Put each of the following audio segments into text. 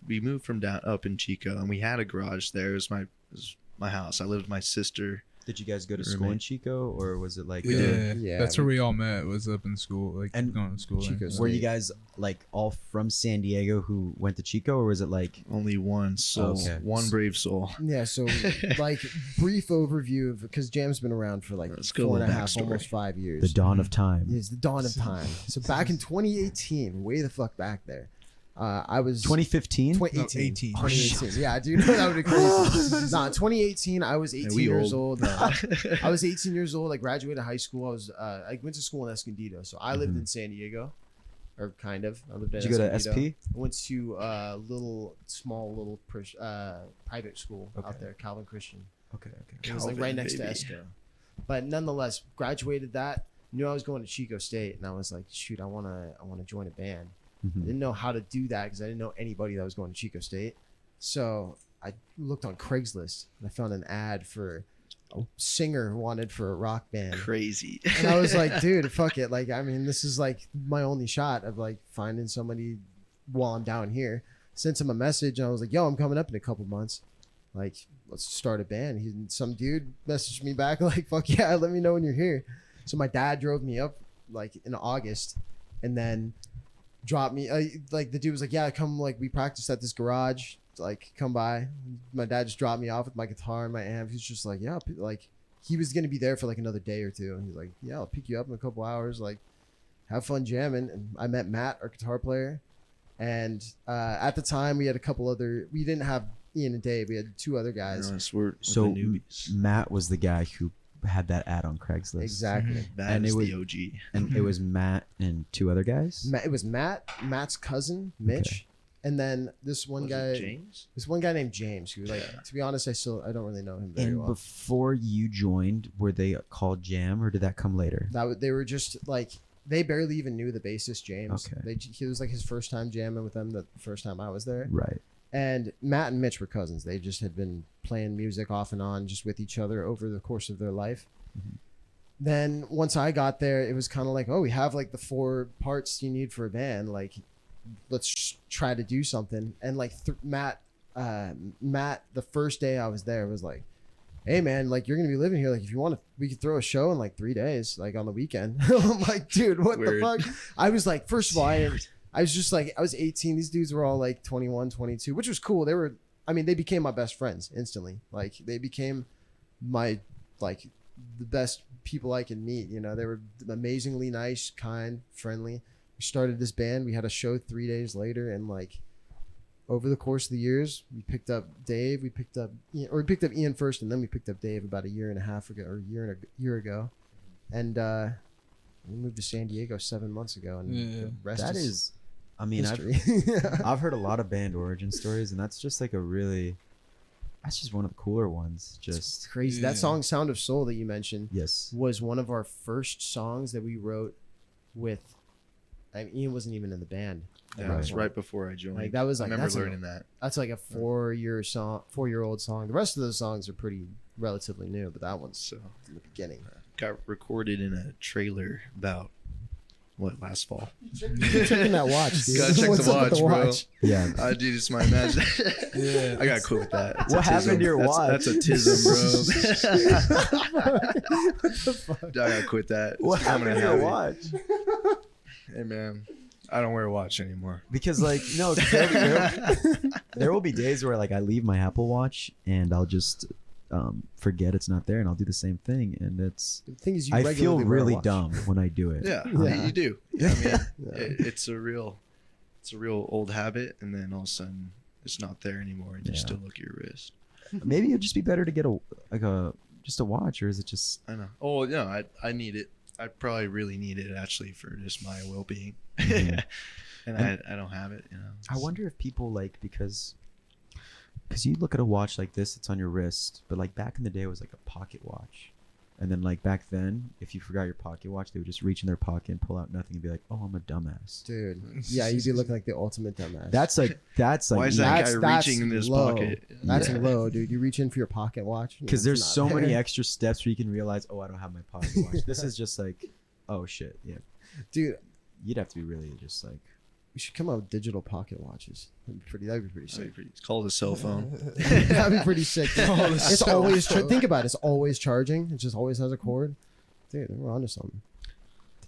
we moved from down up in Chico, and we had a garage there. It was my house. I lived with my sister. Did you guys go to school in Chico, or was it like? Yeah, that's where we all met. Was up in school, like and going to school. Chico, were you guys like all from San Diego who went to Chico, or was it like only one soul, one brave soul? Yeah. So, like, brief overview of, because Jam's been around for like 4.5, almost 5 years. The dawn of time. It's the dawn of time. So back in 2018, way the fuck back there. I was 2015? 2018. 2018. Yeah, dude, that would be crazy. Nah, 2018, I was 18 years old. I was 18 years old. I graduated high school. I went to school in Escondido. So I lived in San Diego, or kind of. I lived in Did you go to SP? I went to small private school out there, Calvin Christian. Okay. It was like right next to Esco. But nonetheless, graduated that. Knew I was going to Chico State, and I was like, shoot, I wanna join a band. I didn't know how to do that because I didn't know anybody that was going to Chico State. So I looked on Craigslist and I found an ad for a singer wanted for a rock band. Crazy. And I was like, dude, fuck it. Like, I mean, this is like my only shot of like finding somebody while I'm down here. Sent him a message and I was like, yo, I'm coming up in a couple months. Like, let's start a band. Some dude messaged me back like, fuck yeah, let me know when you're here. So my dad drove me up like in August and then dropped me like the dude was like, yeah, come, like we practiced at this garage, like come by. My dad just dropped me off with my guitar and my amp. He's just like, yeah, like he was gonna be there for like another day or two, and he's like, yeah, I'll pick you up in a couple hours, like have fun jamming. And I met Matt, our guitar player, and at the time we had a couple other, we didn't have Ian and Dave, we had two other guys. So Matt was the guy who had that ad on Craigslist. Exactly. And it was the OG. And it was Matt and two other guys? It was Matt's cousin, Mitch. And then this one guy named James, who, like, to be honest, I don't really know him very well. And before you joined, were they called Jam, or did that come later? They were just like, they barely even knew the bassist James. Okay. He was like his first time jamming with them the first time I was there. Right. And Matt and Mitch were cousins. They just had been playing music off and on just with each other over the course of their life. Then once I got there, it was kind of like, oh, we have like the 4 parts you need for a band. Like, let's try to do something. And like Matt, the first day I was there was like, hey man, like you're going to be living here. Like if you want to, we could throw a show in like 3 days, like on the weekend. I'm like, dude, what the fuck? I was like, first of all, I was just like, I was 18. These dudes were all like 21, 22, which was cool. They became my best friends instantly. Like they became my, like the best people I could meet. You know, they were amazingly nice, kind, friendly. We started this band. We had a show 3 days later. And like over the course of the years, we picked up Dave, we picked up Ian first. And then we picked up Dave about a year and a half ago, or a year ago. And, we moved to San Diego 7 months ago, and the rest is I mean, I've heard a lot of band origin stories, and that's just like that's just one of the cooler ones. Just it's crazy. That song "Sound of Soul" that you mentioned, yes, was one of our first songs that we wrote with. Ian wasn't even in the band. Yeah, it was right before I joined. Like that was like, I remember learning that. That's like a 4-year-old song. The rest of those songs are pretty relatively new, but that one's in the beginning. Got recorded in a trailer about last fall. Checking that watch, dude. Gotta check the watch, bro. Yeah, dude, it's my imagination. Yeah, I gotta quit with that. What happened to your watch? That's a tism, bro. What the fuck? I gotta quit that. What happened to your watch? Hey man, I don't wear a watch anymore. Because like no, there will be days where like I leave my Apple Watch and I'll just forget it's not there, and I'll do the same thing, and the thing is, I feel really dumb when I do it. Yeah, you do. I mean, it's a real old habit, and then all of a sudden it's not there anymore, and you still look at your wrist. Maybe it'd just be better to get just a watch, or is it just? I know. Oh no, I need it. I probably really need it actually for just my well-being, Mm-hmm. and I don't have it. You know. I wonder if people like because you look at a watch like this, it's on your wrist, but like back in the day it was like a pocket watch, and then like back then if you forgot your pocket watch, they would just reach in their pocket and pull out nothing and be like, oh, I'm a dumbass, dude. Yeah, you do look like the ultimate dumbass. That's like why is that guy reaching in his pocket? That's low, dude. You reach in for your pocket watch because there's so many extra steps where you can realize, oh, I don't have my pocket watch. This is just like, oh shit, yeah, dude. You'd have to be really just like We should come out with digital pocket watches. That'd be pretty sick. It's called a cell phone. That'd be pretty sick. It's cell always phone. think about it. It's always charging. It just always has a cord. Dude, we're onto something.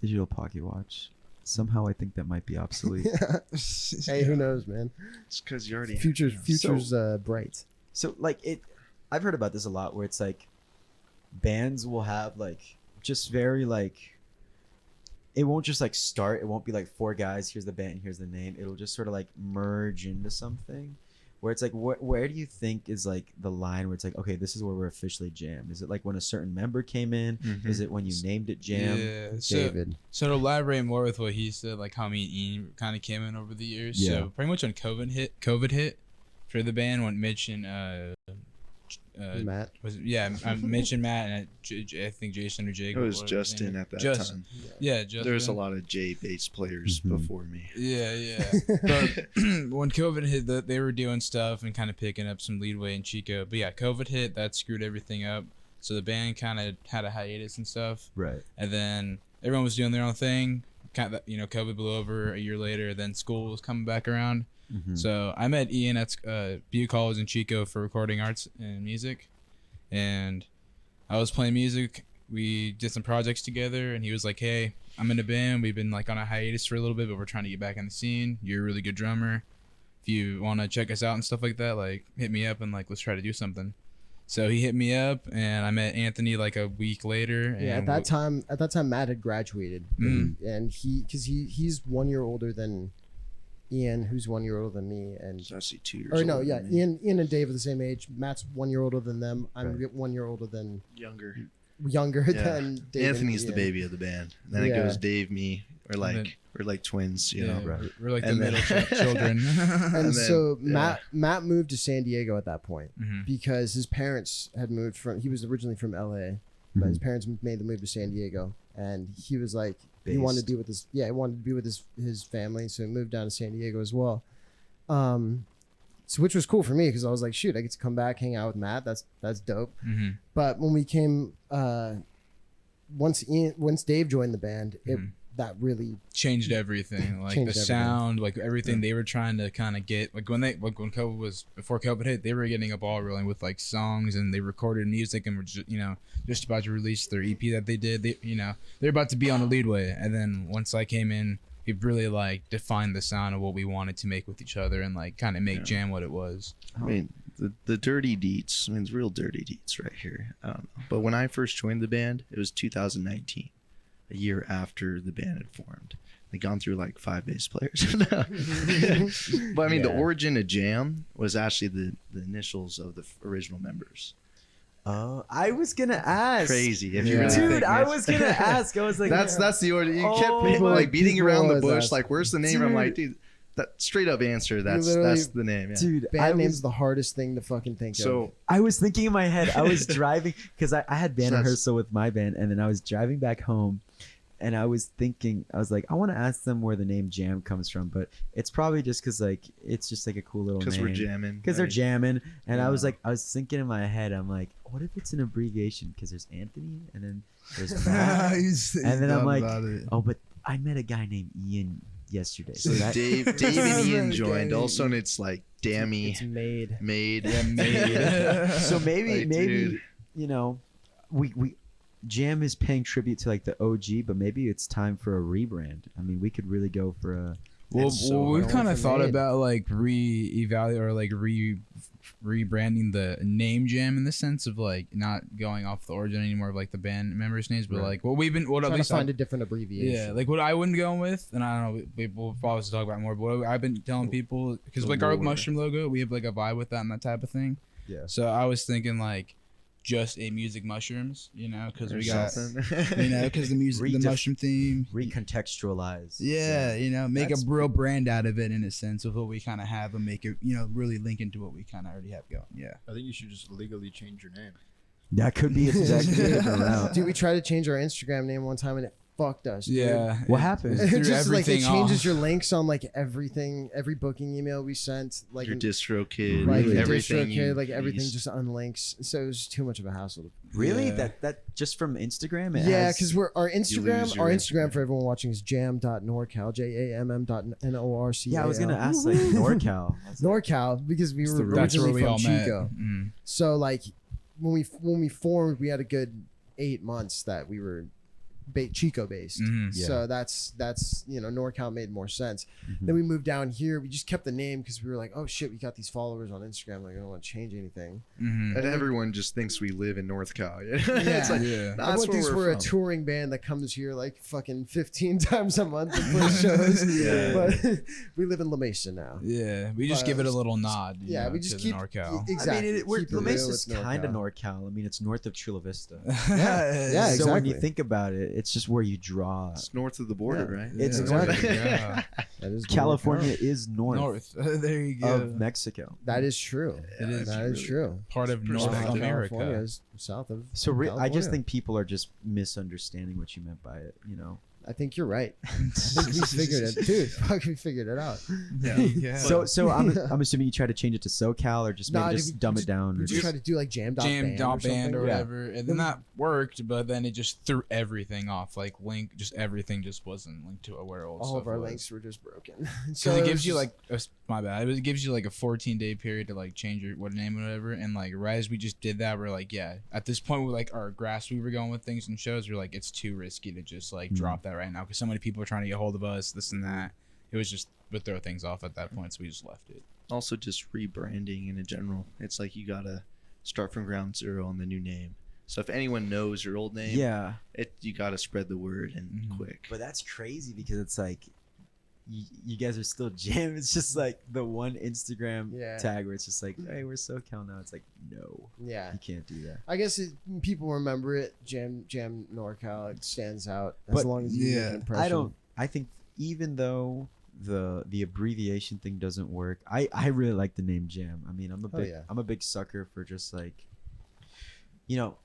Digital pocket watch. Somehow I think that might be obsolete. Hey, who knows, man? It's because you already Future's bright. So like I've heard about this a lot where it's like bands will have like just very like it won't just like start. It won't be like 4 guys. Here's the band. Here's the name. It'll just sort of like merge into something where it's like where do you think is like the line where it's like, okay, this is where we're officially jammed? Is it like when a certain member came in? Is it when you named it jam? Yeah. David. So to elaborate more with what he said, like how me and Ian kind of came in over the years. Yeah. So pretty much when COVID hit for the band, when Mitch and Matt. Mitch and Matt and I think Jason or Jake. It was whatever his Justin name is. at that Justin. time. Yeah, Justin. There was a lot of J bass players before me. Yeah. But when COVID hit, they were doing stuff and kind of picking up some leadway in Chico. But yeah, COVID hit, that screwed everything up. So the band kind of had a hiatus and stuff. Right. And then everyone was doing their own thing. Kind of, COVID blew over a year later. Then school was coming back around. So I met Ian at BU College in Chico for recording arts and music. And I was playing music. We did some projects together. And he was like, hey, I'm in a band. We've been like on a hiatus for a little bit, but we're trying to get back in the scene. You're a really good drummer. If you want to check us out and stuff like that, like hit me up and like let's try to do something. So he hit me up, and I met Anthony like a week later. Yeah, and at that time, Matt had graduated, and he's 1 year older than Ian, who's 1 year older than me, and It's actually 2 years. or no, older yeah, than me. Ian and Dave are the same age. Matt's 1 year older than them. I'm Right. 1 year older than Younger. younger Yeah. than Dave. Anthony's and the Ian. baby of the band. Then Yeah. it goes Dave, me, or And then- we're like twins, you yeah, know. Right. we're like the And then- middle children. And And then- so yeah. Matt moved to San Diego at that point Mhm. because his parents had moved from. He was originally from LA, but his parents made the move to San Diego, and he was like he wanted to be with his he wanted to be with his family, so he moved down to San Diego as well. So which was cool for me because I was like, shoot, I get to come back, hang out with Matt. That's dope. Mhm. But when we came, once Dave joined the band, that really Changed everything, like Changed the everything. sound, like everything they were trying to kind of get. Like when before COVID hit, they were getting a ball rolling with like songs, and they recorded music and were just about to release their EP that they did. They're about to be on a leadway, and then once I came in, we really like defined the sound of what we wanted to make with each other, and like kind of make jam what it was. I mean, the dirty deets. I mean, it's real dirty deets right here. I don't know. But when I first joined the band, it was 2019, a year after the band had formed. They'd gone through like 5 bass players. But I mean, the Yeah. origin of Jam was actually the initials of the original members. I was gonna ask. Crazy. If you Yeah. really Dude, think, I Mitch. was gonna ask. I was like, That's the order. You Oh. kept People- like beating people around the always bush. ask. Like, where's the name? I'm like, dude, that straight up answer. That's literally- the name. Yeah. dude, band I name's was, the hardest thing to fucking think of. So I was thinking in my head. I was driving because I had band So that's- rehearsal with my band, and then I was driving back home, and I was thinking, I was like, I want to ask them where the name Jam comes from, but it's probably just because like it's just like a cool little name. because we're jamming. Because they're right? jamming, and I was Yeah. like, I was thinking in my head, I'm like, what if it's an abbreviation? Because there's Anthony, and then there's Matt, and then I'm like, oh, but I met a guy named Ian yesterday. So that, Dave and Ian joined. Also, and it's like Dammy it's made. made. so maybe Like, maybe dude. we Jam is paying tribute to like the OG, but maybe it's time for a rebrand. I mean, we could really go for a. Well, It's so we've hard. kind of For thought me. about like re-evaluate or like rebranding the name Jam in the sense of like not going off the origin anymore of like the band members' names, but Right. like what at Trying to least find a different abbreviation. yeah, like what I wouldn't go with, and I don't know, we'll probably talk about it more, but what I've been telling people because The like our lore. mushroom logo, we have like a vibe with that and that type of thing. Yeah. So I was thinking like just a music mushrooms, because Or we got something. because the music the Redef- mushroom theme. Recontextualize. Yeah, make That's a real brand out of it in a sense of what we kind of have and make it, really link into what we kind of already have going. Yeah. I think you should just legally change your name. That could be exactly the route. Dude, we tried to change our Instagram name one time, and fucked us. Dude. Yeah. What happened? It threw Just like it everything changes off. your links on like everything, every booking email we sent, like Your distro kid, like Really? the everything. distro you kid, like everything use. just unlinks. So it was too much of a hassle. Really? Yeah. That just from Instagram? It Yeah, has- because we're our lose Instagram. your Our Instagram Instagram. for everyone watching is jam.norcal, jamm.norcal. Yeah, I was gonna ask like NorCal. I was like, NorCal because we were That's where originally we from all met. Chico. Mm. So like when we formed, we had a good 8 months that we were Chico based. Mhm. Yeah. So that's NorCal made more sense. mhm. Then we moved down here. We just kept the name because we were like, oh shit, we got these followers on Instagram. Like I don't want to change anything. Mhm. And everyone just thinks we live in North Cal. it's Yeah. like, Yeah. nah, I that's want these where we're we're a from. touring band that comes here like fucking 15 times a month to play shows. Yeah. But we live in La Mesa now. Yeah, we just give it a little nod. you Yeah, know, we just to keep the NorCal. exactly. I mean, keep it La real Mesa's with kind of NorCal. NorCal. I mean, it's north of Chula Vista. Yeah, So when you exactly. think about it, it's just where you draw. It's north of the border, Yeah. right? It's Yeah. north. Yeah. That is California NorCal. is north, There you go. of Mexico. That is true. It is That is really true. Part of North Perspective. America. California is south of. So I just California. think people are just misunderstanding what you meant by it. You know. I think you're right. I think we figured it, dude. Fuck, we figured it out. Yeah. So I'm assuming you try to change it to SoCal or just maybe Nah, dude, just we dumb just- it down. We Or just just, tried to do like jam.band Jam.band or something. whatever, and then that worked, but then it just threw everything off. Like everything just wasn't linked to where old All stuff of our was. links were just broken. Because So it was gives you just- like my bad. It gives you like a 14-day period to like change your name or whatever. And like right as we just did that, we're like, yeah. At this point, we like our grass we were going with things and shows. We're like, it's too risky to just like drop that right now because so many people are trying to get hold of us. This and that. It was just would throw things off at that point, so we just left it. Also, just rebranding in general. It's like you gotta start from ground zero on the new name. So if anyone knows your old name, yeah, you gotta spread the word and Mhm. quick. but that's crazy because it's like you guys are still jam. It's just like the one Instagram Yeah. tag where it's just like, hey, we're SoCal now. It's like, no, Yeah. you can't do that. I guess people remember it. Jam NorCal. It stands out as But- long as you make yeah, an impression. I think even though the abbreviation thing doesn't work, I really like the name Jam. I mean, Oh, yeah. I'm a big sucker for just like, you know,